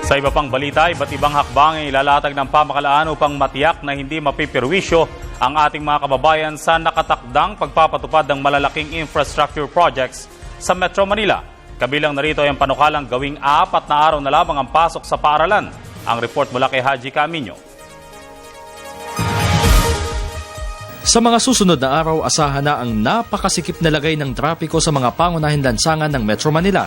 Sa iba pang balita, iba't ibang hakbang ay ilalatag ng pamahalaan upang matiyak na hindi mapipirwisyo ang ating mga kababayan sa nakatakdang pagpapatupad ng malalaking infrastructure projects sa Metro Manila. Kabilang narito ay ang panukalang gawing 4 na araw na lamang ang pasok sa paaralan. Ang report mula kay Haji Camino. Sa mga susunod na araw, asahan na ang napakasikip na lagay ng trapiko sa mga pangunahing lansangan ng Metro Manila.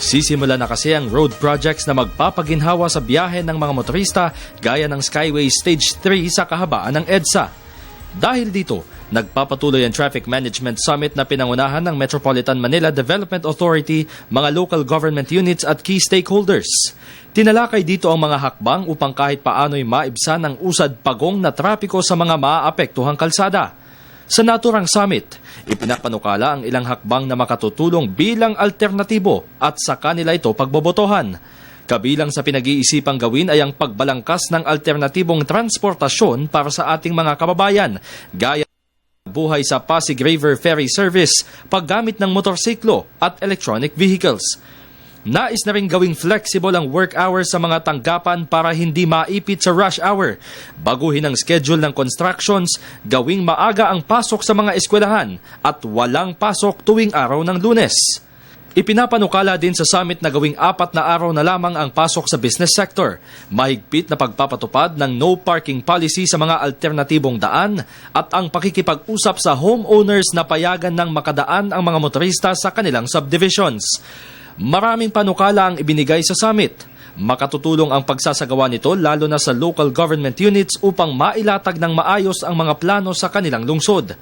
Sisimula na kasi ang road projects na magpapaginhawa sa biyahe ng mga motorista gaya ng Skyway Stage 3 sa kahabaan ng EDSA. Dahil dito, nagpapatuloy ang Traffic Management Summit na pinangunahan ng Metropolitan Manila Development Authority, mga local government units at key stakeholders. Tinalakay dito ang mga hakbang upang kahit paano'y maibsan ang usad pagong na trapiko sa mga maaapektuhang kalsada. Sa naturang summit, ipinapanukala ang ilang hakbang na makatutulong bilang alternatibo at sa kanila ito pagbobotohan. Kabilang sa pinag-iisipang gawin ay ang pagbalangkas ng alternatibong transportasyon para sa ating mga kababayan, gaya ng buhay sa Pasig River Ferry Service, paggamit ng motorsiklo at electronic vehicles. Nais na rin gawing flexible ang work hours sa mga tanggapan para hindi maipit sa rush hour. Baguhin ang schedule ng constructions, gawing maaga ang pasok sa mga eskwelahan at walang pasok tuwing araw ng Lunes. Ipinapanukala din sa summit na gawing 4 na araw na lamang ang pasok sa business sector, mahigpit na pagpapatupad ng no parking policy sa mga alternatibong daan at ang pakikipag-usap sa homeowners na payagan ng makadaan ang mga motorista sa kanilang subdivisions. Maraming panukala ang ibinigay sa summit. Makatutulong ang pagsasagawa nito lalo na sa local government units upang mailatag ng maayos ang mga plano sa kanilang lungsod.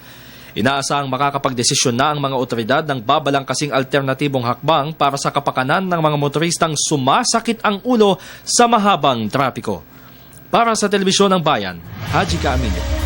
Inaasahang makakapagdesisyon na ang mga otoridad ng babalangkasing alternatibong hakbang para sa kapakanan ng mga motoristang sumasakit ang ulo sa mahabang trapiko. Para sa Telebisyon ng Bayan, Haji Camino.